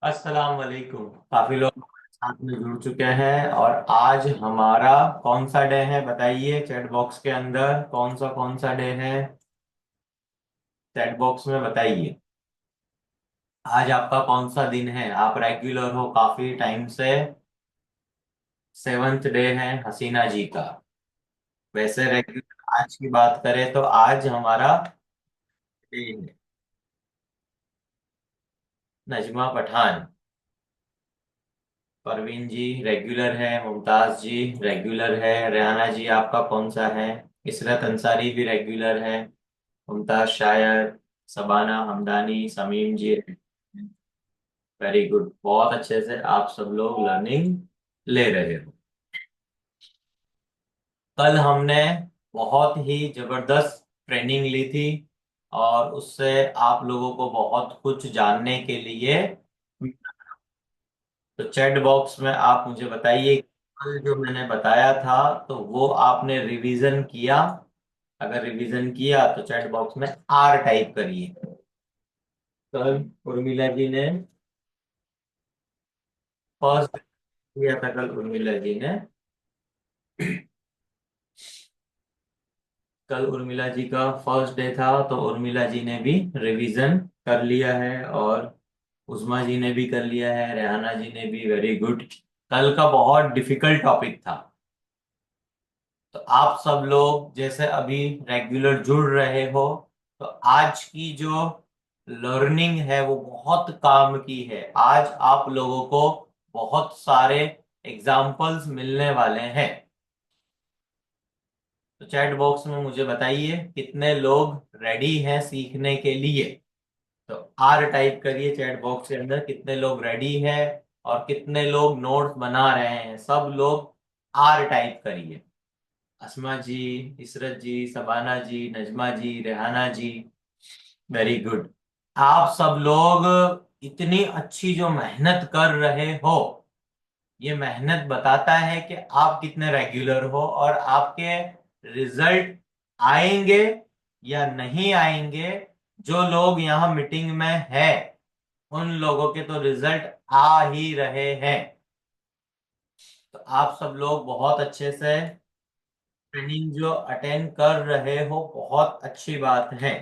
अस्सलाम वालेकुम। काफी लोग हमारे साथ में जुड़ चुके हैं और आज हमारा कौन सा डे है बताइए। चैट बॉक्स के अंदर कौन सा डे है, चैट बॉक्स में बताइए। आज आपका कौन सा दिन है, आप रेगुलर हो काफी टाइम से। सेवंथ डे है हसीना जी का। वैसे रेगुलर आज की बात करें तो आज हमारा डे है। नजमा पठान, परवीन जी रेगुलर है, मुमताज जी रेगुलर है, रेहाना जी आपका कौन सा है, इसरत अंसारी भी रेगुलर है, मुमताज शायर, सबाना हमदानी, समीम जी। वेरी गुड, बहुत अच्छे से आप सब लोग लर्निंग ले रहे हो। कल हमने बहुत ही जबरदस्त ट्रेनिंग ली थी और उससे आप लोगों को बहुत कुछ जानने के लिए। तो चैट बॉक्स में आप मुझे बताइए, कल जो मैंने बताया था तो वो आपने रिवीजन किया? अगर रिवीजन किया तो चैट बॉक्स में आर टाइप करिए। कल उर्मिला जी ने फर्स्ट किया था, कल उर्मिला जी ने। कल उर्मिला जी का फर्स्ट डे था तो उर्मिला जी ने भी रिवीजन कर लिया है और उस्मा जी ने भी कर लिया है, रेहाना जी ने भी। Very good. कल का बहुत डिफिकल्ट टॉपिक था तो आप सब लोग जैसे अभी रेगुलर जुड़ रहे हो तो आज की जो लर्निंग है वो बहुत काम की है। आज आप लोगों को बहुत सारे एग्जाम्पल्स मिलने वाले हैं। तो चैट बॉक्स में मुझे बताइए कितने लोग रेडी हैं सीखने के लिए। तो आर टाइप करिए चैट बॉक्स के अंदर, कितने लोग रेडी हैं और कितने लोग नोट्स बना रहे हैं। सब लोग आर टाइप करिए। अस्मा जी, इशरत जी, सबाना जी, नजमा जी, रेहाना जी। Very good. आप सब लोग इतनी अच्छी जो मेहनत कर रहे हो, ये मेहनत बताता है कि आप कितने रेगुलर हो और आपके रिजल्ट आएंगे या नहीं आएंगे। जो लोग यहाँ मीटिंग में है उन लोगों के तो रिजल्ट आ ही रहे हैं। तो आप सब लोग बहुत अच्छे से ट्रेनिंग जो अटेंड कर रहे हो, बहुत अच्छी बात है।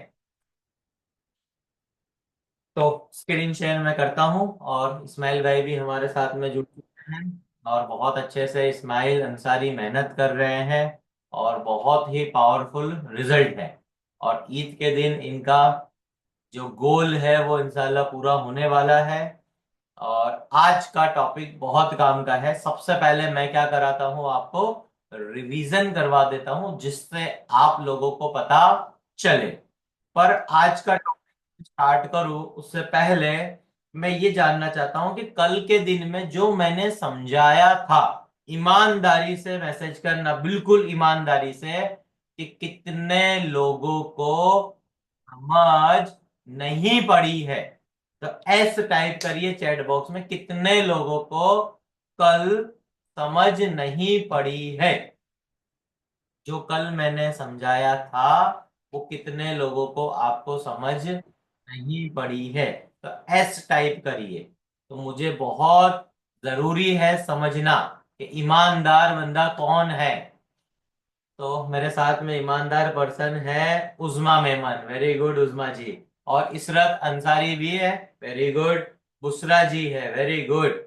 तो स्क्रीन शेयर मैं करता हूं और इस्माइल भाई भी हमारे साथ में जुड़ चुके हैं और बहुत अच्छे से इस्माइल अंसारी मेहनत कर रहे हैं और बहुत ही पावरफुल रिजल्ट है। और ईद के दिन इनका जो गोल है वो इंशाल्लाह पूरा होने वाला है। और आज का टॉपिक बहुत काम का है। सबसे पहले मैं क्या कराता हूं, आपको रिवीजन करवा देता हूं जिससे आप लोगों को पता चले। पर आज का टॉपिक स्टार्ट करूं उससे पहले मैं ये जानना चाहता हूं कि कल के दिन में जो मैंने समझाया था, ईमानदारी से मैसेज करना, बिल्कुल ईमानदारी से, कि कितने लोगों को समझ नहीं पड़ी है। तो एस टाइप करिए चैट बॉक्स में, कितने लोगों को कल समझ नहीं पड़ी है। जो कल मैंने समझाया था वो कितने लोगों को आपको समझ नहीं पड़ी है। तो एस टाइप करिए। तो मुझे बहुत जरूरी है समझना कि ईमानदार बंदा कौन है। तो मेरे साथ में ईमानदार पर्सन है उज़मा मेमन। वेरी गुड उज़मा जी। और इशरत अंसारी भी है। Very good. बुसरा जी है। Very good.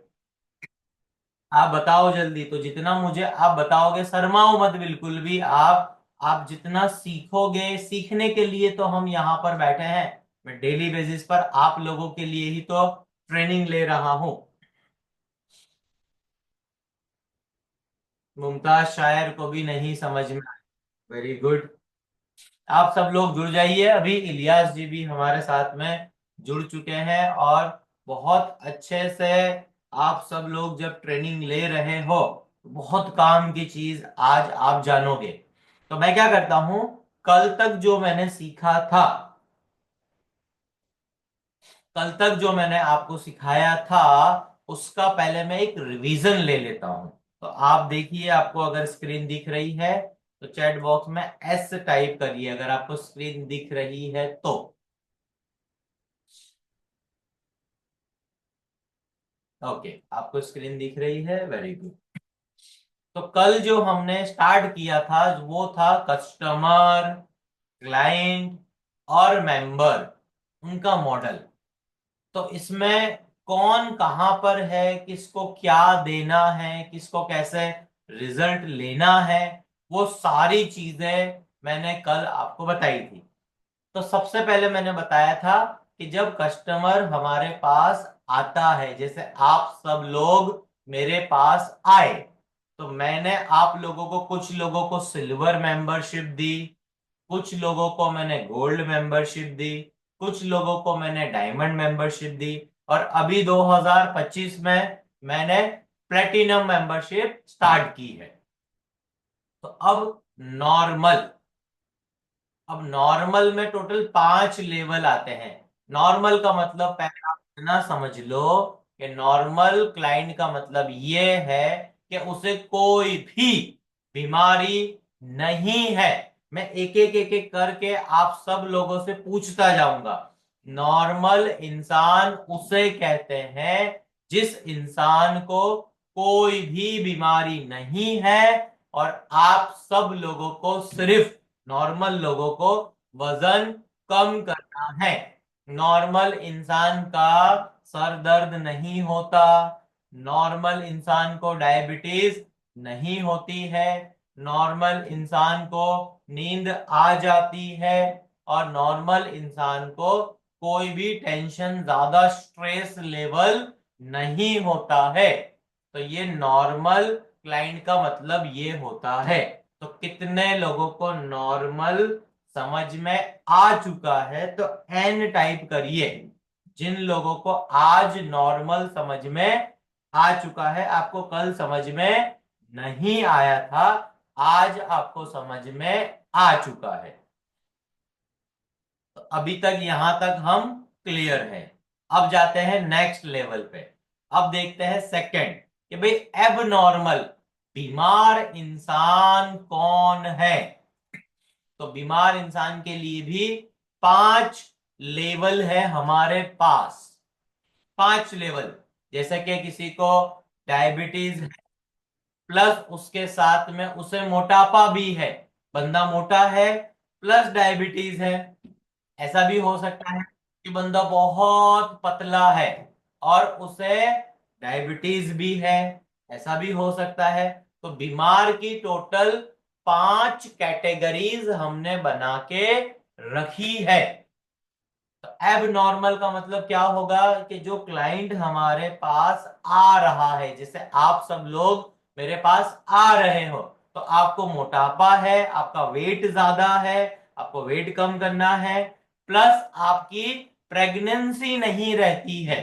आप बताओ जल्दी। तो जितना मुझे आप बताओगे, शर्माओ मत बिल्कुल भी। आप जितना सीखोगे, सीखने के लिए तो हम यहाँ पर बैठे हैं। मैं डेली बेसिस पर आप लोगों के लिए ही तो ट्रेनिंग ले रहा हूँ। मुमताज शायर को भी नहीं समझ में। Very good. आप सब लोग जुड़ जाइए। अभी इलियास जी भी हमारे साथ में जुड़ चुके हैं और बहुत अच्छे से आप सब लोग जब ट्रेनिंग ले रहे हो बहुत काम की चीज आज आप जानोगे। तो मैं क्या करता हूं, कल तक जो मैंने सीखा था, कल तक जो मैंने आपको सिखाया था उसका पहले मैं एक रिवीजन ले लेता हूं। तो आप देखिए, आपको अगर स्क्रीन दिख रही है तो चैट बॉक्स में एस टाइप करिए अगर आपको स्क्रीन दिख रही है तो। ओके, आपको स्क्रीन दिख रही है, वेरी गुड। तो कल जो हमने स्टार्ट किया था वो था कस्टमर, क्लाइंट और मेंबर, उनका मॉडल। तो इसमें कौन कहां पर है, किसको क्या देना है, किसको कैसे रिजल्ट लेना है, वो सारी चीजें मैंने कल आपको बताई थी। तो सबसे पहले मैंने बताया था कि जब कस्टमर हमारे पास आता है, जैसे आप सब लोग मेरे पास आए, तो मैंने आप लोगों को, कुछ लोगों को सिल्वर मेंबरशिप दी, कुछ लोगों को मैंने गोल्ड मेंबरशिप दी, कुछ लोगों को मैंने डायमंड मेंबरशिप दी, और अभी 2025 में मैंने प्लेटिनम मेंबरशिप स्टार्ट की है। तो नॉर्मल अब नॉर्मल में टोटल 5 लेवल आते हैं। नॉर्मल का मतलब पहले आप इतना समझ लो कि नॉर्मल क्लाइंट का मतलब ये है कि उसे कोई भी बीमारी नहीं है। मैं एक एक करके आप सब लोगों से पूछता जाऊंगा। नॉर्मल इंसान उसे कहते हैं जिस इंसान को कोई भी बीमारी नहीं है, और आप सब लोगों को, सिर्फ नॉर्मल लोगों को वजन कम करना है। नॉर्मल इंसान का सर दर्द नहीं होता, नॉर्मल इंसान को डायबिटीज नहीं होती है, नॉर्मल इंसान को नींद आ जाती है, और नॉर्मल इंसान को कोई भी टेंशन, ज्यादा स्ट्रेस लेवल नहीं होता है। तो ये नॉर्मल क्लाइंट का मतलब ये होता है। तो कितने लोगों को नॉर्मल समझ में आ चुका है, तो एन टाइप करिए। जिन लोगों को आज नॉर्मल समझ में आ चुका है, आपको कल समझ में नहीं आया था, आज आपको समझ में आ चुका है। तो अभी तक यहां तक हम क्लियर हैं। अब जाते हैं नेक्स्ट लेवल पे। अब देखते हैं सेकंड, कि भाई एब नॉर्मल, बीमार इंसान कौन है। तो बीमार इंसान के लिए भी 5 लेवल है हमारे पास। 5 लेवल, जैसे कि किसी को डायबिटीज प्लस उसके साथ में उसे मोटापा भी है, बंदा मोटा है प्लस डायबिटीज है। ऐसा भी हो सकता है कि बंदा बहुत पतला है और उसे डायबिटीज भी है, ऐसा भी हो सकता है। तो बीमार की टोटल 5 कैटेगरीज हमने बना के रखी है। तो एब नॉर्मल का मतलब क्या होगा, कि जो क्लाइंट हमारे पास आ रहा है, जैसे आप सब लोग मेरे पास आ रहे हो, तो आपको मोटापा है, आपका वेट ज्यादा है, आपको वेट कम करना है, प्लस आपकी प्रेगनेंसी नहीं रहती है।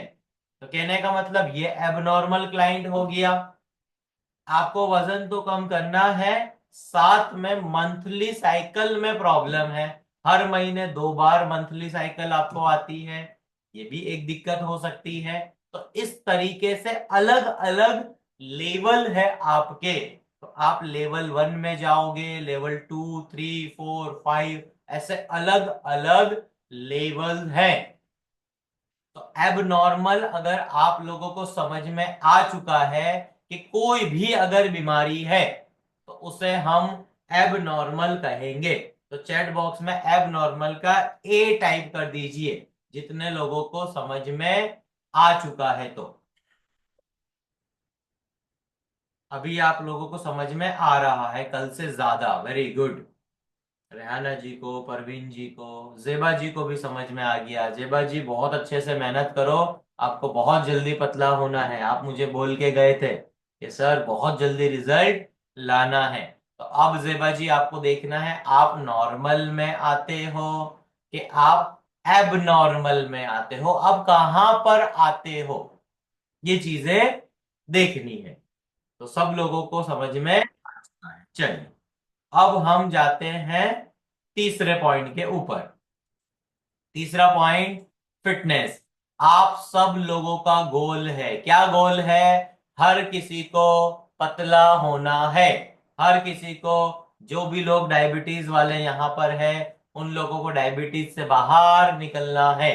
तो कहने का मतलब ये एबनॉर्मल क्लाइंट हो गया। आपको वजन तो कम करना है, साथ में मंथली साइकिल में प्रॉब्लम है, हर महीने 2 बार मंथली साइकिल आपको आती है, ये भी एक दिक्कत हो सकती है। तो इस तरीके से अलग अलग लेवल है आपके। तो आप लेवल 1 में जाओगे, लेवल 2, 3, 4, 5, ऐसे अलग अलग लेवल है। तो एब नॉर्मल अगर आप लोगों को समझ में आ चुका है कि कोई भी अगर बीमारी है, तो उसे हम एब नॉर्मल कहेंगे। तो चैट बॉक्स में एब नॉर्मल का ए टाइप कर दीजिए, जितने लोगों को समझ में आ चुका है। तो अभी आप लोगों को समझ में आ रहा है कल से ज्यादा, वेरी गुड। रेहाना जी को, परवीन जी को, जेबा जी को भी समझ में आ गया। जेबा जी बहुत अच्छे से मेहनत करो, आपको बहुत जल्दी पतला होना है। आप मुझे बोल के गए थे कि सर बहुत जल्दी रिजल्ट लाना है। तो अब जेबा जी आपको देखना है, आप नॉर्मल में आते हो कि आप एब नॉर्मल में आते हो, अब कहां पर आते हो, ये चीजें देखनी है। तो सब लोगों को समझ में आ चुका है। चलिए, अब हम जाते हैं तीसरे पॉइंट के ऊपर। तीसरा पॉइंट, फिटनेस। आप सब लोगों का गोल है, क्या गोल है, हर किसी को पतला होना है। हर किसी को, जो भी लोग डायबिटीज वाले यहां पर है, उन लोगों को डायबिटीज से बाहर निकलना है,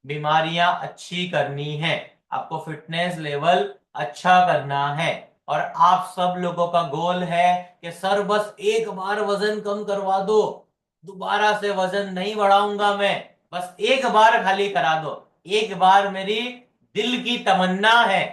बीमारियां अच्छी करनी है। आपको फिटनेस लेवल अच्छा करना है। और आप सब लोगों का गोल है कि सर बस एक बार वजन कम करवा दो, दोबारा से वजन नहीं बढ़ाऊंगा मैं, बस एक बार खाली करा दो। एक बार मेरी दिल की तमन्ना है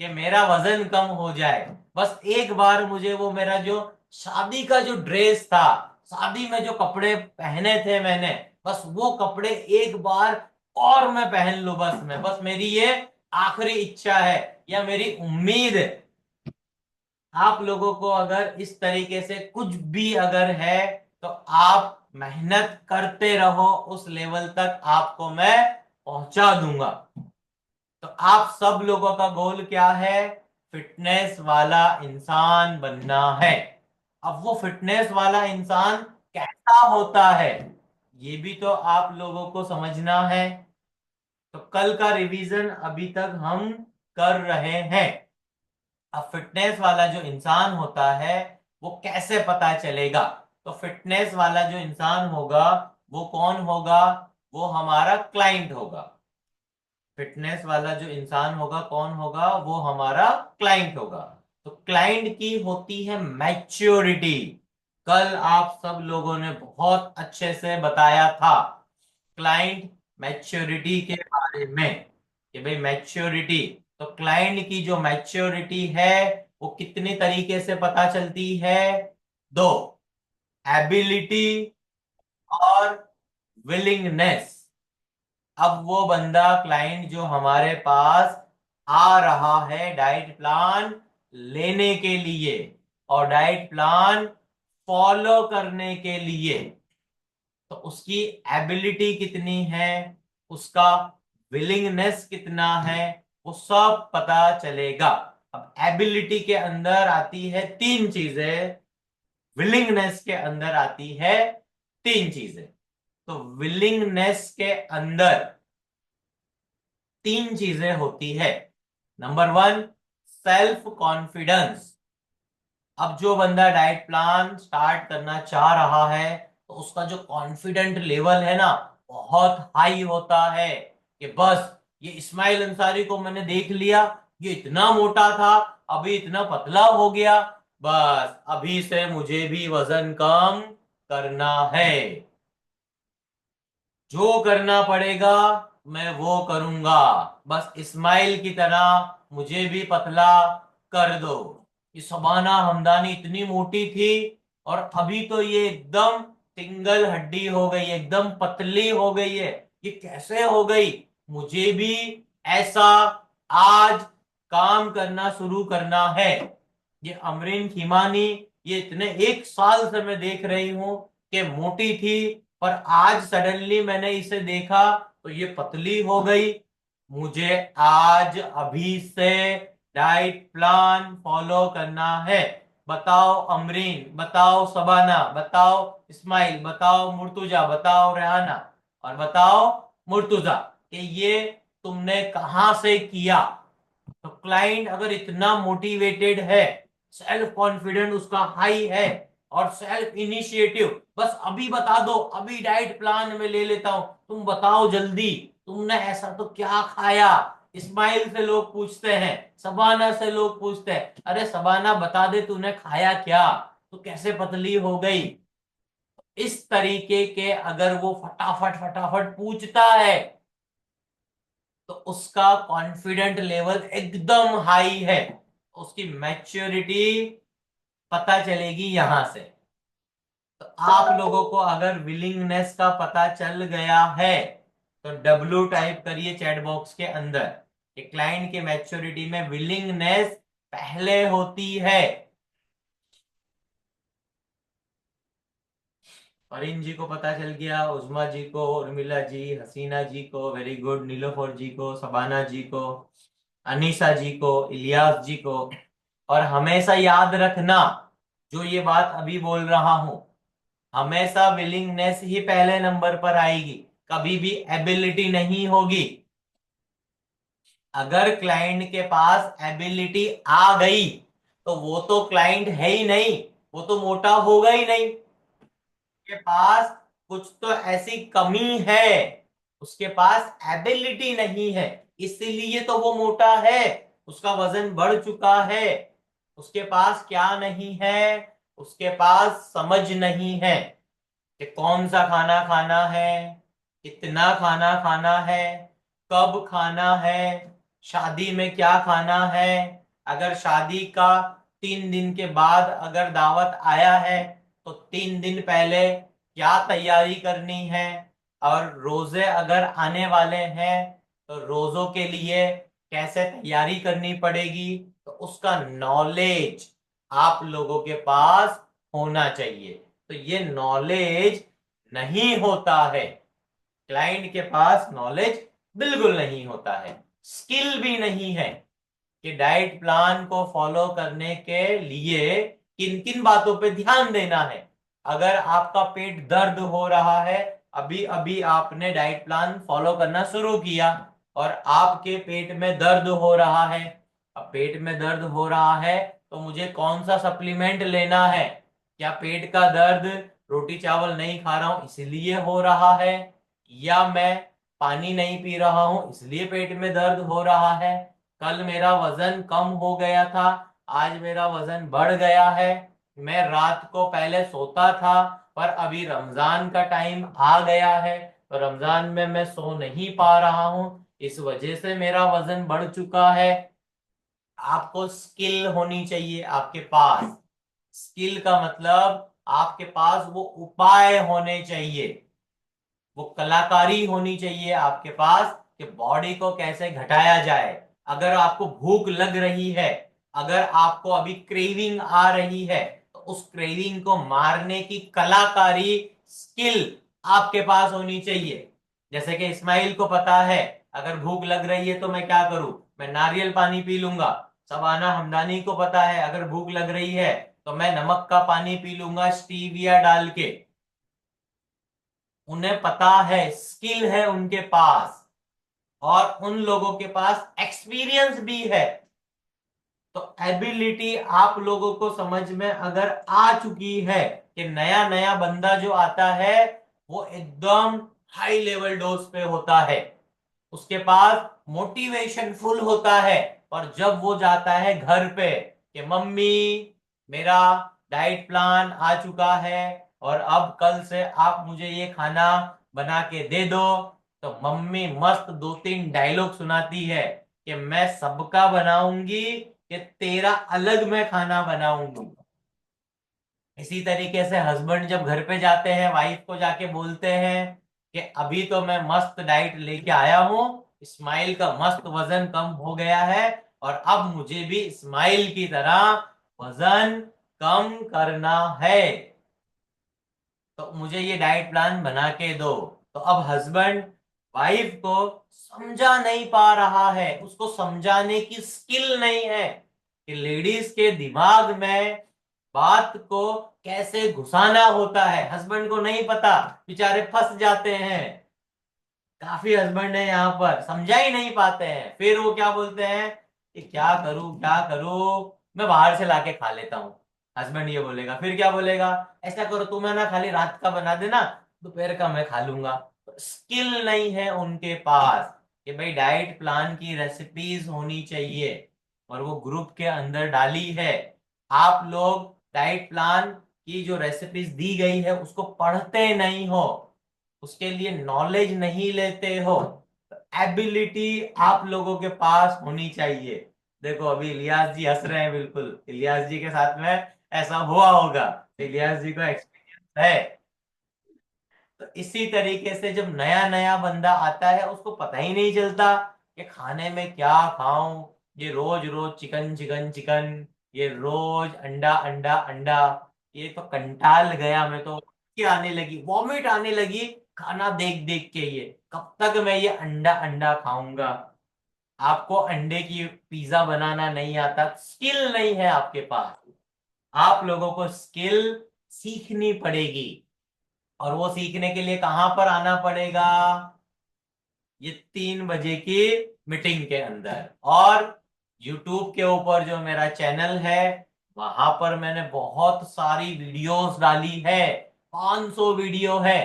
कि मेरा वजन कम हो जाए। बस एक बार मुझे वो मेरा जो शादी का जो ड्रेस था, शादी में जो कपड़े पहने थे मैंने, बस वो कपड़े एक बार और मैं पहन लूं। बस मेरी ये आखिरी इच्छा है या मेरी उम्मीद है। आप लोगों को अगर इस तरीके से कुछ भी अगर है तो आप मेहनत करते रहो, उस लेवल तक आपको मैं पहुंचा दूंगा। तो आप सब लोगों का गोल क्या है? फिटनेस वाला इंसान बनना है। अब वो फिटनेस वाला इंसान कैसा होता है, ये भी तो आप लोगों को समझना है। तो कल का रिवीजन अभी तक हम कर रहे हैं। अब फिटनेस वाला जो इंसान होता है वो कैसे पता चलेगा? तो फिटनेस वाला जो इंसान होगा वो कौन होगा? वो हमारा क्लाइंट होगा। फिटनेस वाला जो इंसान होगा कौन होगा? वो हमारा क्लाइंट होगा। तो क्लाइंट की होती है मैच्योरिटी। कल आप सब लोगों ने बहुत अच्छे से बताया था क्लाइंट मैच्योरिटी के बारे में, कि भाई मैच्योरिटी, तो क्लाइंट की जो मैच्योरिटी है वो कितनी तरीके से पता चलती है? दो, एबिलिटी और विलिंगनेस। अब वो बंदा क्लाइंट जो हमारे पास आ रहा है डाइट प्लान लेने के लिए और डाइट प्लान फॉलो करने के लिए, तो उसकी एबिलिटी कितनी है, उसका विलिंगनेस कितना है, वो सब पता चलेगा। अब एबिलिटी के अंदर आती है तीन चीजें, विलिंगनेस के अंदर आती है तीन चीजें। तो विलिंगनेस के अंदर तीन चीजें होती है। Number one, self confidence. अब जो बंदा डाइट प्लान स्टार्ट करना चाह रहा है तो उसका जो कॉन्फिडेंट लेवल है ना, बहुत हाई होता है कि बस ये इस्माइल अंसारी को मैंने देख लिया, ये इतना मोटा था, अभी इतना पतला हो गया, बस अभी से मुझे भी वजन कम करना है, जो करना पड़ेगा मैं वो करूंगा, बस इस्माइल की तरह मुझे भी पतला कर दो। ये शबाना हमदानी इतनी मोटी थी और अभी तो ये एकदम सिंगल हड्डी हो गई, एकदम पतली हो गई है। ये कैसे हो गई? मुझे भी ऐसा आज काम करना शुरू करना है। ये अमरीन खीमानी, ये इतने एक साल से मैं देख रही हूं कि मोटी थी, पर आज सडनली मैंने इसे देखा तो ये पतली हो गई। मुझे आज अभी से डाइट प्लान फॉलो करना है। बताओ अमरीन, बताओ शबाना, बताओ इस्माइल, बताओ मुर्तुजा, बताओ रेहाना और बताओ मुर्तुजा कि ये तुमने कहां से किया? तो क्लाइंट अगर इतना मोटिवेटेड है, सेल्फ कॉन्फिडेंट उसका हाई है और सेल्फ इनिशिएटिव, बस अभी बता दो, अभी डाइट प्लान में ले लेता हूं, तुम बताओ जल्दी, तुमने ऐसा तो क्या खाया? इस्माइल से लोग पूछते हैं, सबाना से लोग पूछते हैं, अरे सबाना बता दे तूने खाया क्या, तू कैसे पतली हो गई? इस तरीके के अगर वो फटाफट फटाफट पूछता है तो उसका कॉन्फिडेंट लेवल एकदम हाई है, उसकी मैच्योरिटी पता चलेगी यहां से। तो आप लोगों को अगर विलिंगनेस का पता चल गया है तो डब्ल्यू टाइप करिए चैट बॉक्स के अंदर कि क्लाइंट के मैच्योरिटी में विलिंगनेस पहले होती है। फरीन जी को पता चल गया, उजमा जी को, उर्मिला जी, हसीना जी को, वेरी गुड, नीलोफर जी को, सबाना जी को, अनीसा जी को, इलियास जी को। और हमेशा याद रखना जो ये बात अभी बोल रहा हूं, हमेशा विलिंगनेस ही पहले नंबर पर आएगी, कभी भी एबिलिटी नहीं होगी। अगर क्लाइंट के पास एबिलिटी आ गई तो वो तो क्लाइंट है ही नहीं, वो तो मोटा होगा ही नहीं। के पास कुछ तो ऐसी कमी है, उसके पास एबिलिटी नहीं है, इसलिए तो वो मोटा है, उसका वजन बढ़ चुका है। उसके पास क्या नहीं है? उसके पास समझ नहीं है कि कौन सा खाना खाना है, कितना खाना खाना है, कब खाना है, शादी में क्या खाना है। अगर शादी का 3 दिन के बाद अगर दावत आया है तो 3 दिन पहले क्या तैयारी करनी है। और रोजे अगर आने वाले हैं तो रोजों के लिए कैसे तैयारी करनी पड़ेगी, तो उसका नॉलेज आप लोगों के पास होना चाहिए। तो ये नॉलेज नहीं होता है, क्लाइंट के पास नॉलेज बिल्कुल नहीं होता है, स्किल भी नहीं है कि डाइट प्लान को फॉलो करने के लिए किन किन बातों पे ध्यान देना है। अगर आपका पेट दर्द हो रहा है, अभी अभी आपने डाइट प्लान फॉलो करना शुरू किया और आपके पेट में दर्द हो रहा है, अब पेट में दर्द हो रहा है तो मुझे कौन सा सप्लीमेंट लेना है? क्या पेट का दर्द रोटी चावल नहीं खा रहा हूं इसलिए हो रहा है, या मैं पानी नहीं पी रहा हूं इसलिए पेट में दर्द हो रहा है? कल मेरा वजन कम हो गया था, आज मेरा वजन बढ़ गया है। मैं रात को पहले सोता था पर अभी रमजान का टाइम आ गया है तो रमजान में मैं सो नहीं पा रहा हूं, इस वजह से मेरा वजन बढ़ चुका है। आपको स्किल होनी चाहिए आपके पास। स्किल का मतलब आपके पास वो उपाय होने चाहिए, वो कलाकारी होनी चाहिए आपके पास कि बॉडी को कैसे घटाया जाए। अगर आपको भूख लग रही है, अगर आपको अभी क्रेविंग आ रही है, तो उस क्रेविंग को मारने की कलाकारी, स्किल आपके पास होनी चाहिए। जैसे कि इस्माइल को पता है अगर भूख लग रही है तो मैं क्या करूं, मैं नारियल पानी पी लूंगा। सबाना हमदानी को पता है अगर भूख लग रही है तो मैं नमक का पानी पी लूंगा स्टीविया डाल के। उन्हें पता है, स्किल है उनके पास, और उन लोगों के पास एक्सपीरियंस भी है। तो एबिलिटी आप लोगों को समझ में अगर आ चुकी है कि नया नया बंदा जो आता है वो एकदम हाई लेवल डोज पे होता है, उसके पास मोटिवेशन फुल होता है, और जब वो जाता है घर पे कि मम्मी मेरा डाइट प्लान आ चुका है और अब कल से आप मुझे ये खाना बना के दे दो, तो मम्मी मस्त 2-3 डायलॉग सुनाती है कि मैं सबका बनाऊंगी कि तेरा अलग मैं खाना बनाऊंगी। इसी तरीके से हस्बैंड जब घर पे जाते हैं वाइफ को जाके बोलते हैं कि अभी तो मैं मस्त डाइट लेके आया हूं, इस्माइल का मस्त वजन कम हो गया है और अब मुझे भी इस्माइल की तरह वजन कम करना है, तो मुझे ये डाइट प्लान बना के दो। तो अब हस्बैंड वाइफ को समझा नहीं पा रहा है, उसको समझाने की स्किल नहीं है कि लेडीज के दिमाग में बात को कैसे घुसाना होता है, हस्बैंड को नहीं पता, बेचारे फंस जाते हैं। काफी हस्बैंड है यहाँ पर समझा ही नहीं पाते हैं, फिर वो क्या बोलते हैं कि क्या करूं क्या करूं, मैं बाहर से लाके खा लेता हूँ। हस्बैंड ये बोलेगा, फिर क्या बोलेगा, ऐसा करो तुम है ना खाली रात का बना देना, दोपहर का मैं खा लूंगा। स्किल नहीं है उनके पास कि भाई डाइट प्लान की रेसिपीज होनी चाहिए और वो ग्रुप के अंदर डाली है। आप लोग डाइट प्लान की जो रेसिपीज दी गई है उसको पढ़ते नहीं हो, उसके लिए नॉलेज नहीं लेते हो। एबिलिटी आप लोगों के पास होनी चाहिए। देखो अभी इलियास जी हंस रहे हैं, बिल्कुल इलियास जी के साथ में ऐसा हुआ होगा, इलियास जी को एक्सपीरियंस है। तो इसी तरीके से जब नया नया बंदा आता है उसको पता ही नहीं चलता कि खाने में क्या खाऊं, ये रोज रोज चिकन चिकन चिकन, ये रोज अंडा अंडा अंडा, ये तो कंटाल गया, मैं तो उल्टी आने लगी, वॉमिट आने लगी खाना देख देख के, ये कब तक मैं ये अंडा अंडा खाऊंगा। आपको अंडे की पिज्जा बनाना नहीं आता, स्किल नहीं है आपके पास, आप लोगों को स्किल सीखनी पड़ेगी। और वो सीखने के लिए कहां पर आना पड़ेगा, ये 3 बजे की मीटिंग के अंदर। और YouTube के ऊपर जो मेरा चैनल है वहां पर मैंने बहुत सारी वीडियोस डाली है, 500 वीडियो है।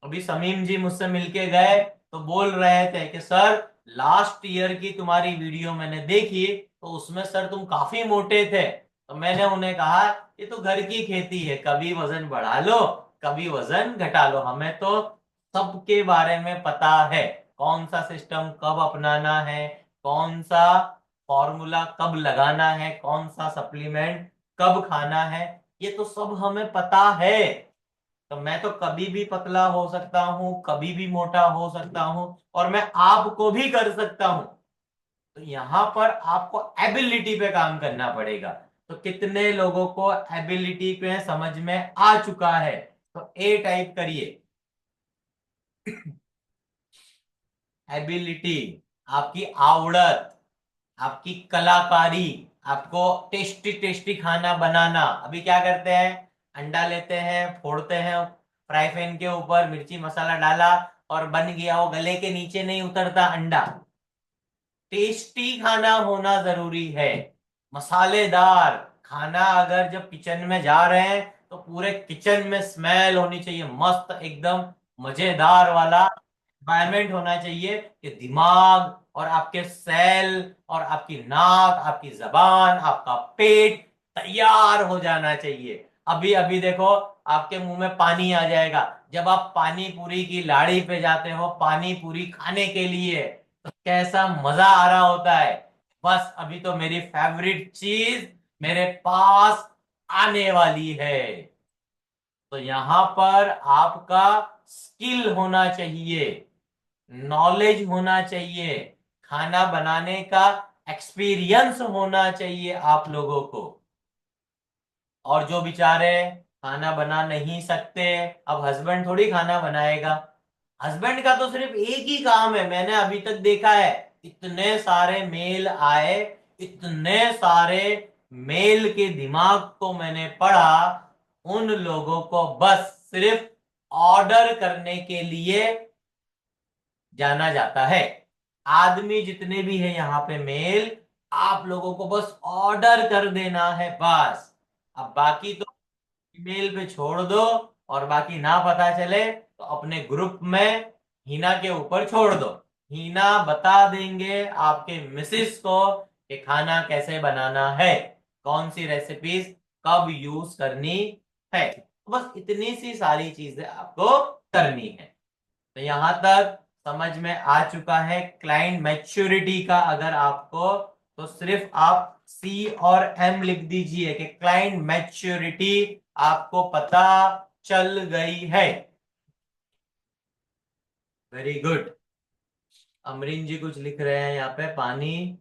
अभी समीम जी मुझसे मिलके गए, तो बोल रहे थे कि सर लास्ट ईयर की तुम्हारी वीडियो मैंने देखी, तो उसमें सर तुम काफी मोटे थे। तो मैंने उन्हें कहा ये तो घर की खेती है, कभी वजन बढ़ा लो कभी वजन घटा लो, हमें तो सबके बारे में पता है, कौन सा सिस्टम कब अपनाना है, कौन सा फॉर्मूला कब लगाना है, कौन सा सप्लीमेंट कब खाना है, ये तो सब हमें पता है। तो मैं तो कभी भी पतला हो सकता हूँ, कभी भी मोटा हो सकता हूँ, और मैं आपको भी कर सकता हूँ। तो यहां पर आपको एबिलिटी पे काम करना पड़ेगा। तो कितने लोगों को एबिलिटी पे समझ में आ चुका है? तो ए टाइप करिए। एबिलिटी, आपकी आवड़त, आपकी कलाकारी, आपको टेस्टी टेस्टी खाना बनाना। अभी क्या करते हैं, अंडा लेते हैं, फोड़ते हैं, फ्राई पैन के ऊपर मिर्ची मसाला डाला और बन गया, वो गले के नीचे नहीं उतरता अंडा। टेस्टी खाना होना जरूरी है, मसालेदार खाना। अगर जब किचन में जा रहे हैं तो पूरे किचन में स्मेल होनी चाहिए, मस्त एकदम मजेदार वाला एनवायरमेंट होना चाहिए कि दिमाग और आपके सेल और आपकी नाक, आपकी जबान, आपका पेट तैयार हो जाना चाहिए। अभी अभी देखो आपके मुंह में पानी आ जाएगा जब आप पानी पूरी की लाड़ी पे जाते हो पानी पूरी खाने के लिए, तो कैसा मजा आ रहा होता है। बस अभी तो मेरी फेवरेट चीज मेरे पास आने वाली है। तो यहां पर आपका स्किल होना चाहिए, नॉलेज होना चाहिए, खाना बनाने का एक्सपीरियंस होना चाहिए आप लोगों को। और जो बेचारे खाना बना नहीं सकते, अब हस्बैंड थोड़ी खाना बनाएगा, हस्बैंड का तो सिर्फ एक ही काम है। मैंने अभी तक देखा है इतने सारे मेल आए, इतने सारे मेल के दिमाग को मैंने पढ़ा, उन लोगों को बस सिर्फ ऑर्डर करने के लिए जाना जाता है। आदमी जितने भी हैं यहाँ पे मेल, आप लोगों को बस ऑर्डर कर देना है बस। अब बाकी तो ईमेल पे छोड़ दो, और बाकी ना पता चले तो अपने ग्रुप में हिना के ऊपर छोड़ दो। हिना बता देंगे आपके मिसेस को कि खाना कैसे बनाना है, कौन सी रेसिपीज कब यूज करनी है। तो बस इतनी सी सारी चीजें आपको करनी है। तो यहां तक समझ में आ चुका है क्लाइंट मैच्योरिटी का? अगर आपको, तो सिर्फ आप सी और एम लिख दीजिए कि क्लाइंट मैच्योरिटी आपको पता चल गई है। Very good. अमरीन जी कुछ लिख रहे हैं यहाँ पे, पानी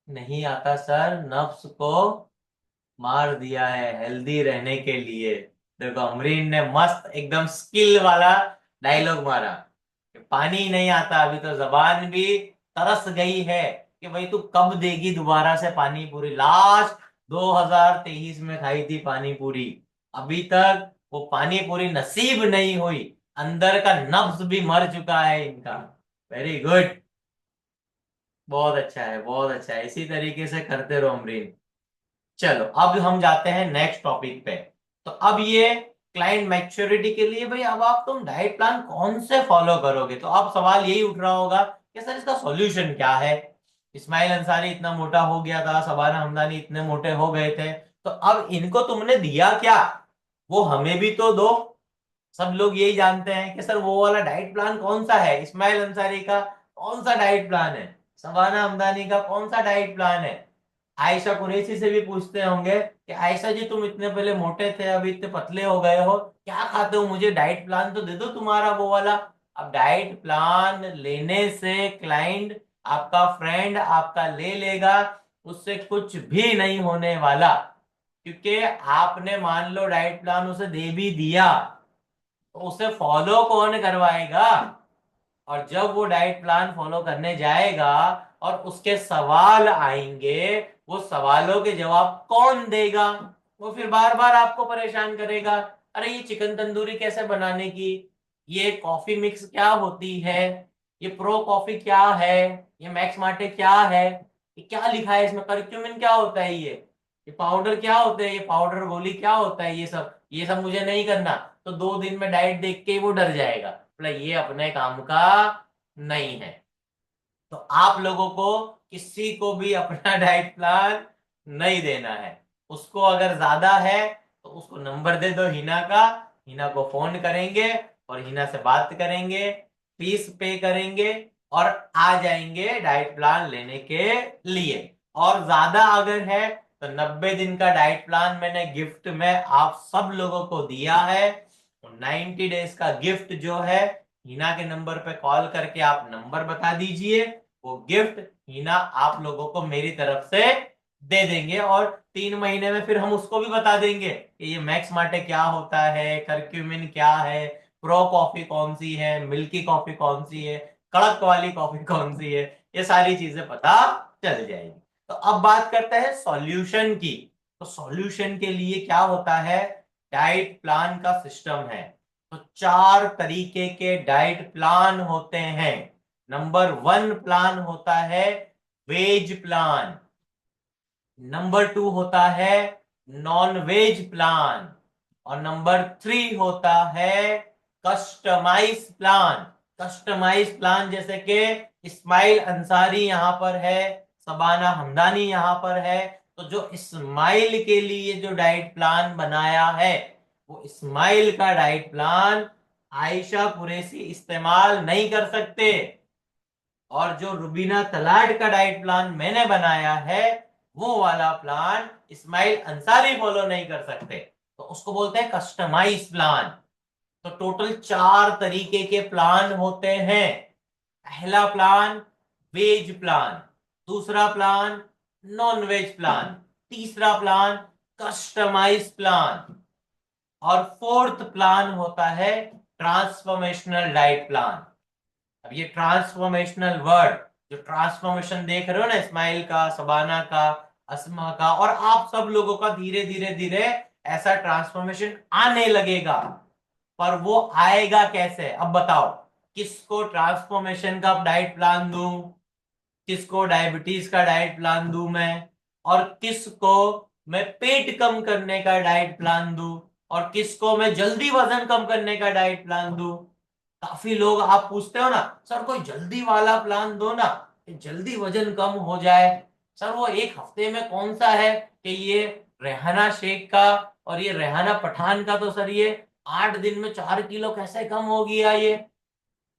नहीं आता सर, नफ्स को मार दिया है हेल्दी रहने के लिए। देखो अमरीन ने मस्त एकदम स्किल वाला डायलॉग मारा कि पानी नहीं आता, अभी तो जबान भी तरस गई है कि भाई तू कब देगी दोबारा से पानी पूरी। लास्ट 2023 में खाई थी पानी पूरी, अभी तक वो पानी पूरी नसीब नहीं हुई, अंदर का नफ्स भी मर चुका है इनका। वेरी गुड, बहुत अच्छा है, बहुत अच्छा है, इसी तरीके से करते रहो अमरीन। चलो अब हम जाते हैं नेक्स्ट टॉपिक पे। तो अब ये क्लाइंट मैच्योरिटी के लिए भाई अब आप तुम डाइट प्लान कौन से फॉलो करोगे, तो अब सवाल यही उठ रहा होगा कि सर इसका सॉल्यूशन क्या है। इस्माइल अंसारी इतना मोटा हो गया था, शबाना हमदानी इतने मोटे हो गए थे, तो अब इनको तुमने दिया क्या, वो हमें भी तो दो। सब लोग यही जानते हैं कि सर वो वाला डाइट प्लान कौन सा है, इस्माइल अंसारी का कौन सा डाइट प्लान है, शबाना हमदानी का कौन सा डाइट प्लान है। आयशा कुरैशी से भी पूछते होंगे कि आयशा जी तुम इतने पहले मोटे थे अभी इतने पतले हो गए हो, क्या खाते हो, मुझे डाइट प्लान तो दे दो तुम्हारा वो वाला। अब डाइट प्लान लेने से क्लाइंट, आपका फ्रेंड आपका ले लेगा, उससे कुछ भी नहीं होने वाला। क्योंकि आपने मान लो डाइट प्लान उसे दे भी दिया, तो उसे फॉलो कौन करवाएगा? और जब वो डाइट प्लान फॉलो करने जाएगा और उसके सवाल आएंगे, वो सवालों के जवाब कौन देगा? वो फिर बार बार आपको परेशान करेगा, अरे ये चिकन तंदूरी कैसे बनाने की, ये कॉफी मिक्स क्या होती है, ये प्रो कॉफी क्या है, ये मैक्स मार्टे क्या है, ये क्या लिखा है इसमें, करक्यूमिन क्या होता है, ये पाउडर क्या होता है, ये पाउडर गोली क्या होता है, ये सब मुझे नहीं करना। तो 2 दिन में डाइट देख के ही वो डर जाएगा, बोला ये अपने काम का नहीं है। तो आप लोगों को किसी को भी अपना डाइट प्लान नहीं देना है। उसको अगर ज्यादा है तो उसको नंबर दे दो हिना का, हिना को फोन करेंगे और हिना से बात करेंगे, फीस पे करेंगे और आ जाएंगे डाइट प्लान लेने के लिए। और ज्यादा अगर है तो 90 दिन का डाइट प्लान मैंने गिफ्ट में आप सब लोगों को दिया है। 90 डेज का गिफ्ट जो है, हिना के नंबर पे कॉल करके आप नंबर बता दीजिए, वो गिफ्ट हीना आप लोगों को मेरी तरफ से दे देंगे। और 3 महीने में फिर हम उसको भी बता देंगे कि ये मैक्स मार्टे क्या होता है, करक्यूमिन क्या है, प्रो कॉफी कौन सी है, मिल्की कॉफी कौन सी है, कड़क वाली कॉफी कौन सी है, ये सारी चीजें पता चल जाएगी। तो अब बात करते हैं सॉल्यूशन की। तो सॉल्यूशन के लिए क्या होता है, डाइट प्लान का सिस्टम है। तो 4 तरीके के डाइट प्लान होते हैं। नंबर 1 प्लान होता है वेज प्लान। नंबर 2 होता है नॉन वेज प्लान। और नंबर 3 होता है कस्टमाइज प्लान। कस्टमाइज प्लान जैसे कि इस्माइल अंसारी यहां पर है, सबाना हमदानी यहां पर है। तो जो इस्माइल के लिए जो डाइट प्लान बनाया है, वो इस्माइल का डाइट प्लान आयशा कुरैशी इस्तेमाल नहीं कर सकते। और जो रुबीना तलाट का डाइट प्लान मैंने बनाया है, वो वाला प्लान इस्माइल अंसारी फॉलो नहीं कर सकते। तो उसको बोलते हैं कस्टमाइज प्लान। तो टोटल 4 तरीके के प्लान होते हैं। पहला प्लान वेज प्लान, दूसरा प्लान नॉन वेज प्लान, तीसरा प्लान कस्टमाइज प्लान, और फोर्थ प्लान होता है ट्रांसफॉर्मेशनल डाइट प्लान। अब ये ट्रांसफॉर्मेशनल वर्ड, जो ट्रांसफॉर्मेशन देख रहे हो ना, इस्माइल का, सबाना का, अस्मा का और आप सब लोगों का, धीरे धीरे धीरे ऐसा ट्रांसफॉर्मेशन आने लगेगा। पर वो आएगा कैसे, अब बताओ। किसको ट्रांसफॉर्मेशन का डाइट प्लान दूं, किसको डायबिटीज का डाइट प्लान दूं मैं, और किसको मैं पेट कम करने का डाइट प्लान दूं, और किसको मैं जल्दी वजन कम करने का डाइट प्लान दूं। काफी लोग आप पूछते हो ना, सर कोई जल्दी वाला प्लान दो ना, कि जल्दी वजन कम हो जाए। सर वो एक हफ्ते में कौन सा है, कि ये रेहाना शेख का और ये रेहाना पठान का, तो सर ये 8 दिन में 4 किलो कैसे कम हो गया, ये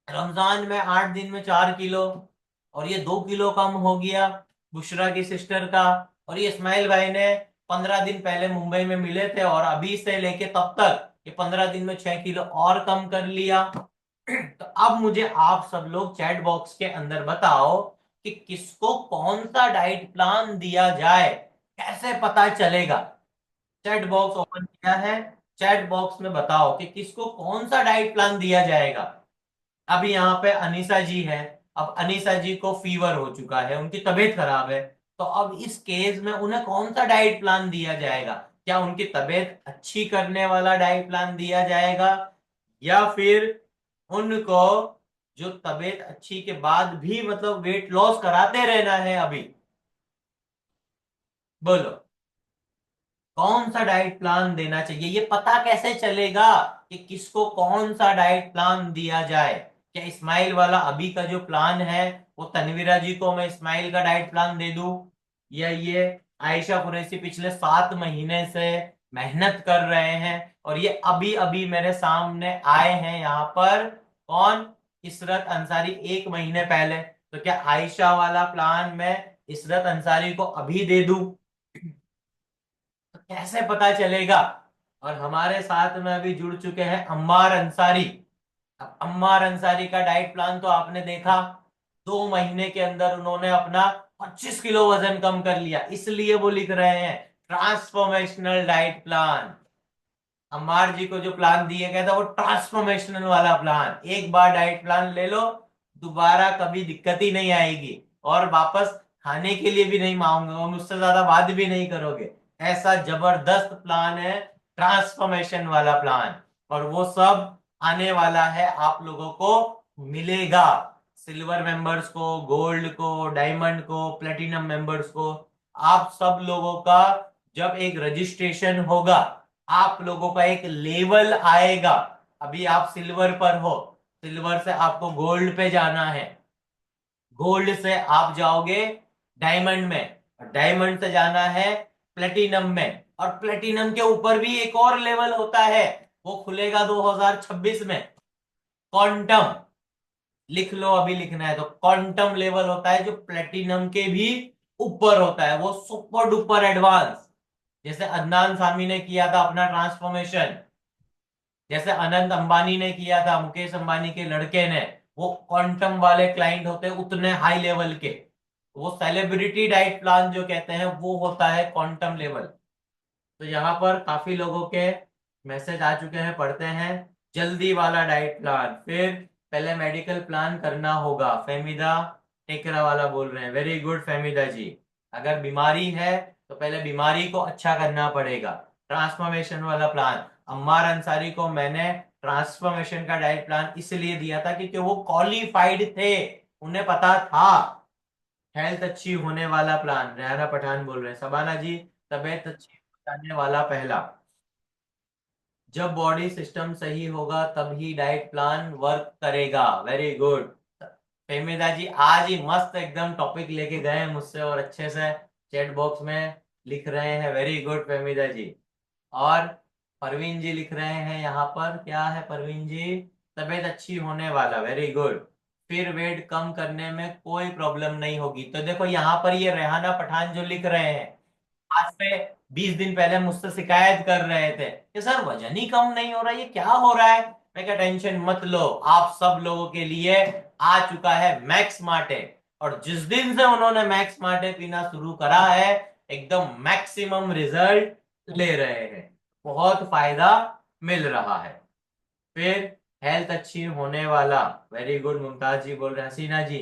रमजान में 8 दिन में 4 किलो, और ये 2 किलो कम हो गया बुशरा की सिस्टर का। और ये इस्माइल भाई ने 15 दिन पहले मुंबई में मिले थे और अभी से लेके तब तक ये 15 दिन में 6 किलो और कम कर लिया। तो अब मुझे आप सब लोग चैट बॉक्स के अंदर बताओ कि किसको कौन सा डाइट प्लान दिया जाए, कैसे पता चलेगा। चैट बॉक्स ओपन किया है, चैट बॉक्स में बताओ कि किसको कौन सा डाइट प्लान दिया जाएगा। अभी यहाँ पे अनीसा जी है। अब अनीसा जी को फीवर हो चुका है, उनकी तबीयत खराब है। तो अब इस केस में उन्हें कौन सा डाइट प्लान दिया जाएगा, क्या उनकी तबीयत अच्छी करने वाला डाइट प्लान दिया जाएगा, या फिर उनको जो तबीयत अच्छी के बाद भी मतलब वेट लॉस कराते रहना है अभी। बोलो कौन सा डाइट प्लान देना चाहिए। ये पता कैसे चलेगा कि किसको कौन सा डाइट प्लान दिया जाए। क्या इस्माइल वाला अभी का जो प्लान है, वो तनवीरा जी को मैं इस्माइल का डाइट प्लान दे दूं, या ये आयशा कुरैशी पिछले 7 महीने से मेहनत कर रहे हैं और ये अभी अभी मेरे सामने आए हैं यहाँ पर, कौन, इशरत अंसारी 1 महीने पहले। तो क्या आयशा वाला प्लान मैं इशरत अंसारी को अभी दे दूं, तो कैसे पता चलेगा। और हमारे साथ में अभी जुड़ चुके हैं अम्मार अंसारी। अब अम्मार अंसारी का डाइट प्लान तो आपने देखा, 2 महीने के अंदर उन्होंने अपना 25 किलो वजन कम कर लिया, इसलिए वो लिख रहे हैं ट्रांसफॉर्मेशनल डाइट प्लान। अम्मार जी को जो प्लान दिया गया था वो ट्रांसफॉर्मेशनल वाला प्लान, एक बार डाइट प्लान ले लो, दोबारा कभी दिक्कत ही नहीं आएगी, और वापस खाने के लिए भी नहीं मांगोगे और मुझसे ज्यादा बात भी नहीं करोगे। ऐसा जबरदस्त प्लान है ट्रांसफॉर्मेशन वाला प्लान। और वो सब आने वाला है, आप लोगों को मिलेगा। सिल्वर मेंबर्स को, गोल्ड को, डायमंड को, प्लेटिनम मेंबर्स को, आप सब लोगों का जब एक रजिस्ट्रेशन होगा, आप लोगों का एक लेवल आएगा। अभी आप सिल्वर पर हो, सिल्वर से आपको गोल्ड पे जाना है, गोल्ड से आप जाओगे डायमंड में, और डायमंड से जाना है प्लेटिनम में, और प्लेटिनम के ऊपर भी एक और लेवल होता है, वो खुलेगा 2026 में, क्वांटम। लिख लो, अभी लिखना है तो, क्वांटम लेवल होता है जो प्लेटिनम के भी ऊपर होता है, वो सुपर डुपर एडवांस। जैसे अदनान सामी ने किया था अपना ट्रांसफॉर्मेशन, जैसे अनंत अंबानी ने किया था, मुकेश अंबानी के लड़के ने, वो क्वांटम वाले क्लाइंट होते हैं उतने हाई लेवल के। वो सेलिब्रिटी डाइट प्लान जो कहते हैं वो होता है क्वांटम लेवल। तो यहाँ पर काफी लोगों के मैसेज आ चुके हैं, पढ़ते हैं। जल्दी वाला डाइट प्लान, फिर पहले मेडिकल प्लान करना होगा, फेमिदा टेकरा वाला बोल रहे हैं, वेरी गुड फेमिदा जी। अगर बीमारी है तो पहले बीमारी को अच्छा करना पड़ेगा। ट्रांसफॉर्मेशन वाला प्लान, अम्मार अंसारी को मैंने ट्रांसफॉर्मेशन का डाइट प्लान इसलिए दिया था क्योंकि वो क्वालिफाइड थे, उन्हें पता था। हेल्थ अच्छी होने वाला प्लान, रेहाना पठान बोल रहे हैं, सबाना जी तबीयत अच्छी जाने वाला पहला। जब बॉडी सिस्टम सही होगा तभी डाइट प्लान वर्क करेगा, वेरी गुड। फेमिदा जी आज ही मस्त एकदम टॉपिक लेके गए हैं मुझसे, और अच्छे से चैट बॉक्स में लिख रहे हैं, वेरी गुड फेमिदा जी। और परवीन जी लिख रहे हैं यहाँ पर, क्या है परवीन जी, तबीयत अच्छी होने वाला, वेरी गुड। फिर वेट कम करने में कोई प्रॉब्लम नहीं होगी। तो देखो यहाँ पर ये रेहाना पठान जो लिख रहे हैं, आज से 20 दिन पहले मुझसे शिकायत कर रहे थे कि सर वजन ही कम नहीं हो रहा, ये क्या हो रहा है। मैं क्या, टेंशन मत लो, आप सब लोगों के लिए आ चुका है मैक्स मार्टे। और जिस दिन से उन्होंने मैक्स मार्टे पीना शुरू करा है, एकदम मैक्सिमम रिजल्ट ले रहे हैं, बहुत फायदा मिल रहा है। फिर हेल्थ अच्छी होने वाला, वेरी गुड मुमताज जी बोल रहे हैं, हसीना जी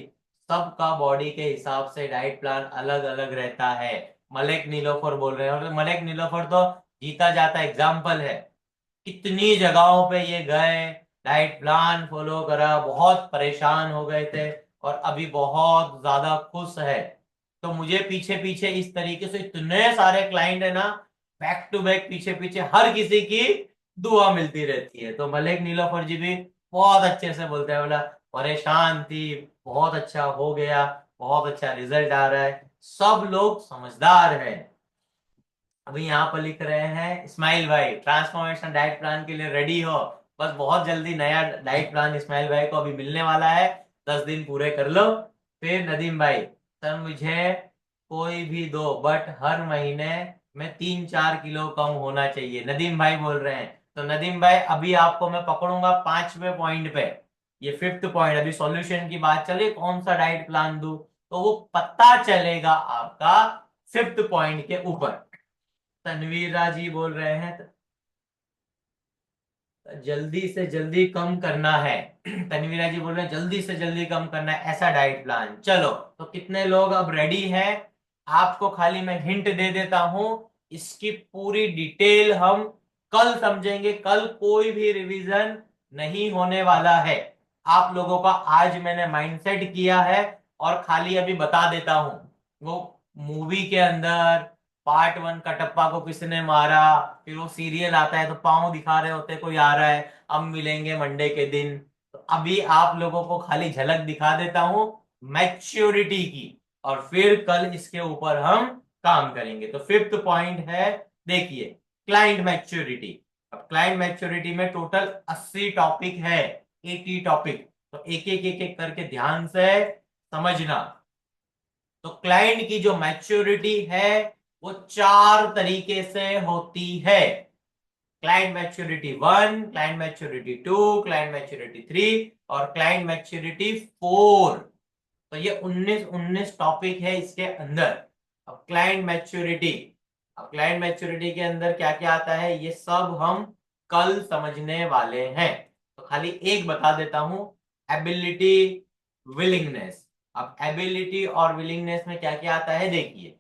सबका बॉडी के हिसाब से डाइट प्लान अलग अलग रहता है। मलिक नीलोफर बोल रहे हैं, और मलिक नीलोफर तो जीता जाता एग्जाम्पल है। कितनी जगहों पे ये गए, डाइट प्लान फॉलो करा, बहुत परेशान हो गए थे, और अभी बहुत ज्यादा खुश है। तो मुझे पीछे पीछे इस तरीके से इतने सारे क्लाइंट है ना, बैक टू बैक पीछे पीछे हर किसी की दुआ मिलती रहती है। तो मलिक नीलोफर जी भी बहुत अच्छे से बोलते हैं, बोला परेशान थी, बहुत अच्छा हो गया, बहुत अच्छा रिजल्ट आ रहा है, सब लोग समझदार हैं। अभी यहाँ पर लिख रहे हैं इस्माइल भाई, ट्रांसफॉर्मेशन डाइट प्लान के लिए रेडी हो, बस बहुत जल्दी नया डाइट प्लान इस्माइल भाई को अभी मिलने वाला है, 10 दिन पूरे कर लो। फिर नदीम भाई, सर मुझे कोई भी दो बट हर महीने में 3-4 किलो कम होना चाहिए, नदीम भाई बोल रहे हैं। तो नदीम भाई अभी आपको मैं पकड़ूंगा 5वें पॉइंट पे, ये 5th पॉइंट, अभी सॉल्यूशन की बात चले कौन सा डाइट प्लान दूं, तो वो पता चलेगा आपका 5th पॉइंट के ऊपर। तनवीरा जी बोल रहे हैं जल्दी से जल्दी कम करना है। तनवीरा जी बोल रहे हैं जल्दी से जल्दी कम करना है ऐसा डाइट प्लान। चलो, तो कितने लोग अब रेडी हैं? आपको खाली मैं हिंट दे देता हूं, इसकी पूरी डिटेल हम कल समझेंगे, कल कोई भी रिवीजन नहीं होने वाला है। आप लोगों का आज मैंने माइंडसेट किया है, और खाली अभी बता देता हूं, वो मूवी के अंदर पार्ट 1 कटप्पा को किसने मारा, फिर वो सीरियल आता है तो पाँव दिखा रहे होते कोई आ रहा है, अब मिलेंगे मंडे के दिन। तो अभी आप लोगों को खाली झलक दिखा देता हूं मैच्योरिटी की, और फिर कल इसके ऊपर हम काम करेंगे। तो 5th पॉइंट है, देखिए, क्लाइंट मैच्योरिटी। अब क्लाइंट मैच्योरिटी में टोटल 80 टॉपिक है, 80 टॉपिक। तो एक एक करके ध्यान से समझना। तो क्लाइंट की जो मैच्योरिटी है वो 4 तरीके से होती है, client maturity 1, client maturity 2, client maturity 3, और क्लाइंट मैच्योरिटी 4। तो ये 19 टॉपिक है इसके अंदर। अब क्लाइंट मैच्योरिटी, अब क्लाइंट मैच्योरिटी के अंदर क्या क्या आता है ये सब हम कल समझने वाले हैं। तो खाली एक बता देता हूं, एबिलिटी, विलिंगनेस। अब एबिलिटी और विलिंगनेस में क्या क्या आता है देखिए,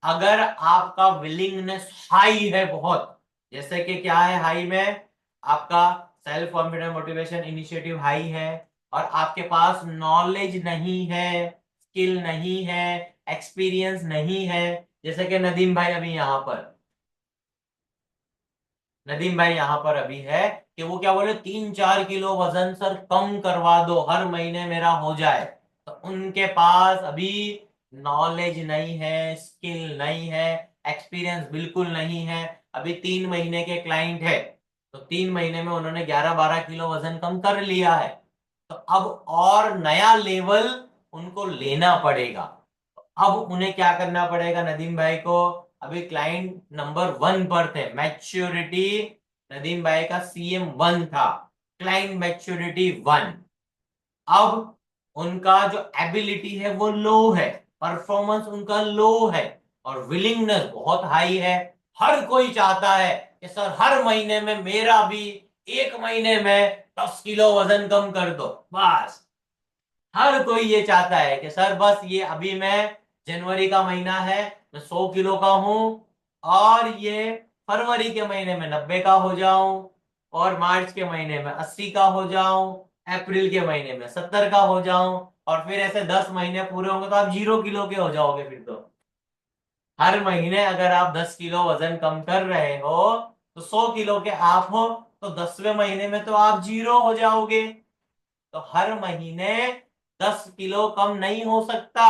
अगर आपका विलिंगनेस हाई है बहुत, जैसे कि क्या है हाई में, आपका self confidence motivation initiative high है, और आपके पास नॉलेज नहीं है, स्किल नहीं है, एक्सपीरियंस नहीं है, जैसे कि नदीम भाई अभी यहां पर, नदीम भाई यहाँ पर अभी है कि वो क्या बोले, 3-4 किलो वजन सर कम करवा दो, हर महीने मेरा हो जाए। तो उनके पास अभी नॉलेज नहीं है, स्किल नहीं है, एक्सपीरियंस बिल्कुल नहीं है। अभी 3 महीने के क्लाइंट है, तो 3 महीने में उन्होंने 11-12 किलो वजन कम कर लिया है। तो अब और नया लेवल उनको लेना पड़ेगा। अब उन्हें क्या करना पड़ेगा नदीम भाई को? अभी क्लाइंट नंबर 1 पर थे, मैच्योरिटी नदीम भाई का CM1 था, क्लाइंट मैच्योरिटी 1। अब उनका जो एबिलिटी है वो लो है, परफॉर्मेंस उनका लो है, और विलिंगनेस बहुत हाई है। हर कोई चाहता है कि सर हर महीने में मेरा भी 1 महीने में 10 किलो वजन कम कर दो, बस। हर कोई ये चाहता है कि सर बस ये अभी मैं, जनवरी का महीना है, मैं 100 किलो का हूं, और ये फरवरी के महीने में 90 का हो जाऊं, और मार्च के महीने में 80 का हो जाऊं, अप्रैल के महीने में 70 का हो जाऊं, और फिर ऐसे 10 महीने पूरे होंगे तो आप 0 किलो के हो जाओगे फिर तो। हर महीने अगर आप 10 किलो वजन कम कर रहे हो, तो 100 किलो के आप हो, तो 10वें महीने में तो आप 0 हो जाओगे। तो हर महीने 10 किलो कम नहीं हो सकता।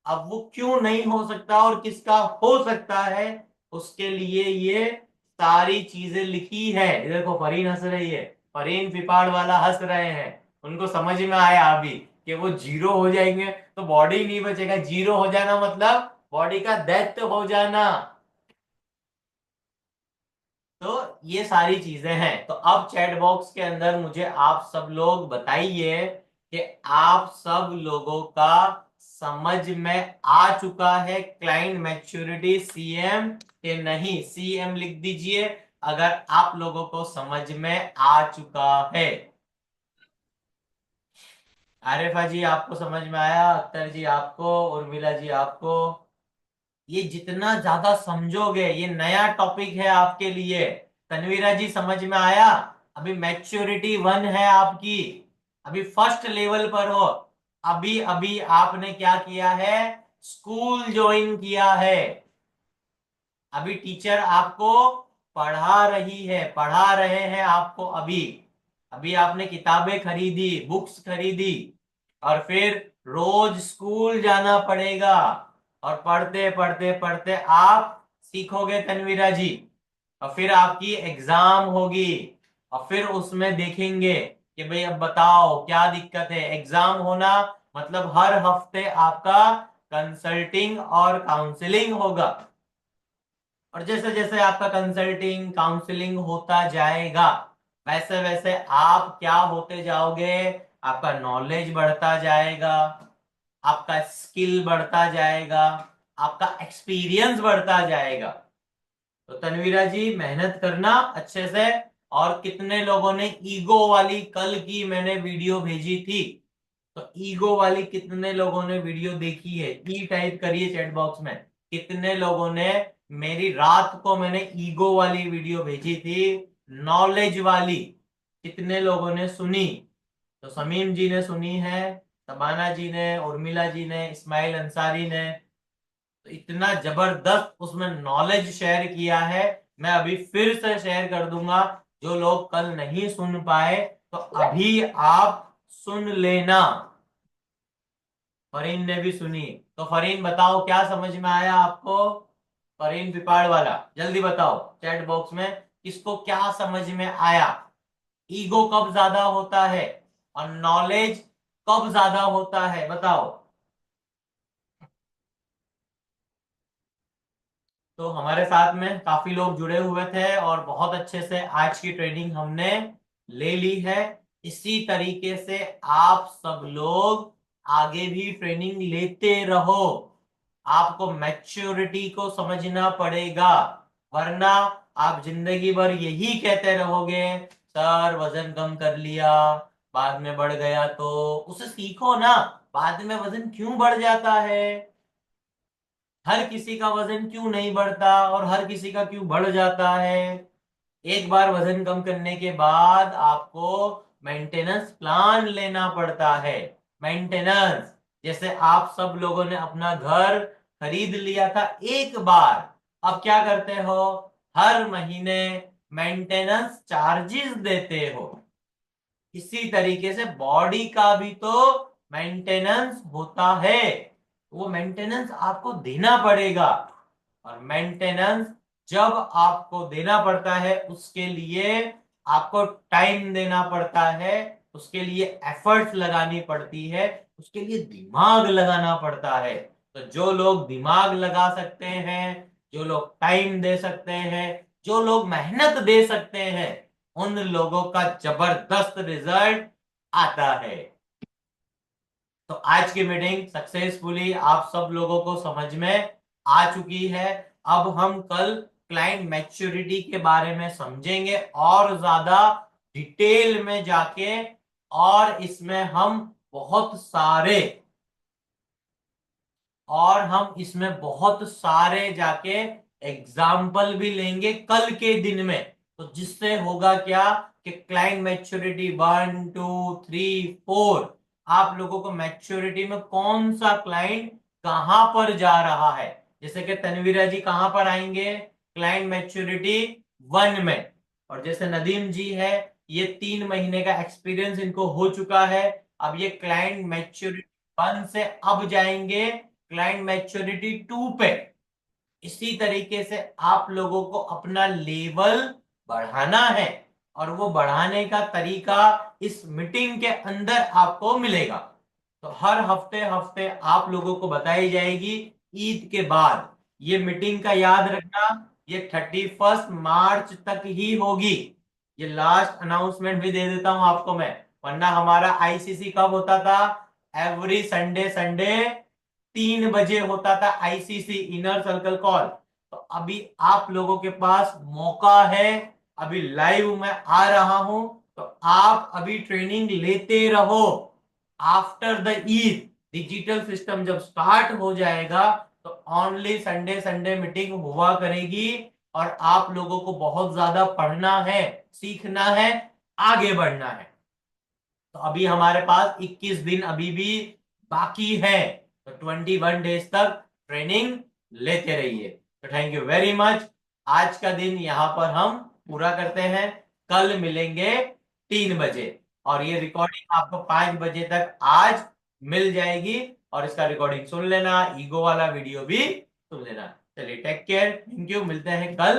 अब वो क्यों नहीं हो सकता और किसका हो सकता है, उसके लिए ये सारी चीजें लिखी है। ये देखो फरीन हंस रही है, फरीन पिपाड़ वाला हंस रहे हैं। उनको समझ में आया अभी कि वो 0 हो जाएंगे तो बॉडी नहीं बचेगा। 0 हो जाना मतलब बॉडी का डेथ हो जाना। तो ये सारी चीजें हैं। तो अब चैट बॉक्स के अंदर मुझे आप सब लोग बताइए कि आप सब लोगों का समझ में आ चुका है क्लाइंट मैच्योरिटी CM के नहीं? CM लिख दीजिए अगर आप लोगों को समझ में आ चुका है। आरिफा जी आपको समझ में आया? अख्तर जी आपको? उर्मिला जी आपको? ये जितना ज्यादा समझोगे, ये नया टॉपिक है आपके लिए। तनवीरा जी समझ में आया? अभी मैच्योरिटी 1 है आपकी, अभी फर्स्ट लेवल पर हो। अभी अभी आपने क्या किया है? स्कूल ज्वाइन किया है। अभी टीचर आपको पढ़ा रही है, पढ़ा रहे हैं आपको। अभी अभी आपने किताबें खरीदी, बुक्स खरीदी, और फिर रोज स्कूल जाना पड़ेगा, और पढ़ते पढ़ते पढ़ते आप सीखोगे तनवीरा जी। और फिर आपकी एग्जाम होगी, और फिर उसमें देखेंगे कि भाई अब बताओ क्या दिक्कत है। एग्जाम होना मतलब हर हफ्ते आपका कंसल्टिंग और काउंसलिंग होगा। और जैसे जैसे आपका कंसल्टिंग काउंसलिंग होता जाएगा, वैसे वैसे आप क्या होते जाओगे? आपका नॉलेज बढ़ता जाएगा, आपका स्किल बढ़ता जाएगा, आपका एक्सपीरियंस बढ़ता जाएगा। तो तनवीरा जी मेहनत करना अच्छे से। और कितने लोगों ने ईगो वाली, कल की मैंने वीडियो भेजी थी, तो ईगो वाली कितने लोगों ने वीडियो देखी है? ई टाइप करिए चैट बॉक्स में। कितने लोगों ने, मेरी रात को मैंने ईगो वाली वीडियो भेजी थी, नॉलेज वाली, कितने लोगों ने सुनी? तो समीम जी ने सुनी है, तबाना जी ने, उर्मिला जी ने, इस्माइल अंसारी ने। तो इतना जबरदस्त उसमें नॉलेज शेयर किया है। मैं अभी फिर से शेयर कर दूंगा, जो लोग कल नहीं सुन पाए तो अभी आप सुन लेना। फरीन ने भी सुनी। तो फरीन बताओ क्या समझ में आया आपको? फरीन पिपाड़ वाला जल्दी बताओ चैट बॉक्स में, किसको क्या समझ में आया? ईगो कब ज्यादा होता है और नॉलेज कब ज्यादा होता है, बताओ। तो हमारे साथ में काफी लोग जुड़े हुए थे, और बहुत अच्छे से आज की ट्रेनिंग हमने ले ली है। इसी तरीके से आप सब लोग आगे भी ट्रेनिंग लेते रहो। आपको मैच्योरिटी को समझना पड़ेगा, वरना आप जिंदगी भर यही कहते रहोगे, सर वजन कम कर लिया, बाद में बढ़ गया। तो उसे सीखो ना, बाद में वजन क्यों बढ़ जाता है, हर किसी का वजन क्यों नहीं बढ़ता और हर किसी का क्यों बढ़ जाता है। एक बार वजन कम करने के बाद आपको मेंटेनेंस प्लान लेना पड़ता है। मेंटेनेंस, जैसे आप सब लोगों ने अपना घर खरीद लिया था एक बार, अब क्या करते हो? हर महीने मेंटेनेंस चार्जेस देते हो, इसी तरीके से बॉडी का भी तो मेंटेनेंस होता है। वो मेंटेनेंस आपको देना पड़ेगा, और मेंटेनेंस जब आपको देना पड़ता है उसके लिए आपको टाइम देना पड़ता है, उसके लिए एफर्ट्स लगानी पड़ती है, उसके लिए दिमाग लगाना पड़ता है। तो जो लोग दिमाग लगा सकते हैं, जो लोग टाइम दे सकते हैं, जो लोग मेहनत दे सकते हैं, उन लोगों का जबरदस्त रिजल्ट आता है। तो आज की मीटिंग सक्सेसफुली आप सब लोगों को समझ में आ चुकी है। अब हम कल क्लाइंट मैच्योरिटी के बारे में समझेंगे और ज्यादा डिटेल में जाके, और इसमें हम बहुत सारे जाके एग्जाम्पल भी लेंगे कल के दिन में। तो जिससे होगा क्या कि क्लाइंट मैच्योरिटी 1 2 3 4, आप लोगों को मैच्योरिटी में कौन सा क्लाइंट कहां पर जा रहा है। जैसे कि तनवीरा जी कहां पर आएंगे, क्लाइंट मैच्योरिटी 1 में। और जैसे नदीम जी है, ये 3 महीने का एक्सपीरियंस इनको हो चुका है। अब ये क्लाइंट मैच्योरिटी 1 से अब जाएंगे क्लाइंट मैच्योरिटी 2 पे। इसी तरीके से आप लोगों को अपना लेवल बढ़ाना है, और वो बढ़ाने का तरीका इस मीटिंग के अंदर आपको मिलेगा। तो हर हफ्ते हफ्ते आप लोगों को बताई जाएगी ईद के बाद। ये मीटिंग का याद रखना, ये 31 मार्च तक ही होगी। ये लास्ट अनाउंसमेंट भी दे देता हूं आपको मैं, वरना हमारा आईसीसी कब होता था, एवरी संडे संडे 3 बजे होता था आईसीसी इनर सर्कल कॉल। तो अभी आप लोगों के पास मौका है, अभी लाइव मैं आ रहा हूं, तो आप अभी ट्रेनिंग लेते रहो। After the Eid digital system जब स्टार्ट हो जाएगा, तो ओनली संडे संडे मीटिंग हुआ करेगी। और आप लोगों को बहुत ज्यादा पढ़ना है, सीखना है, आगे बढ़ना है। तो अभी हमारे पास 21 दिन अभी भी बाकी है। तो 21 डेज तक ट्रेनिंग लेते रहिए। तो थैंक यू वेरी मच। आज का दिन यहाँ पर हम पूरा करते हैं। कल मिलेंगे 3 बजे, और ये रिकॉर्डिंग आपको 5 बजे तक आज मिल जाएगी। और इसका रिकॉर्डिंग सुन लेना, ईगो वाला वीडियो भी सुन लेना। चलिए टेक केयर, थैंक यू, मिलते हैं कल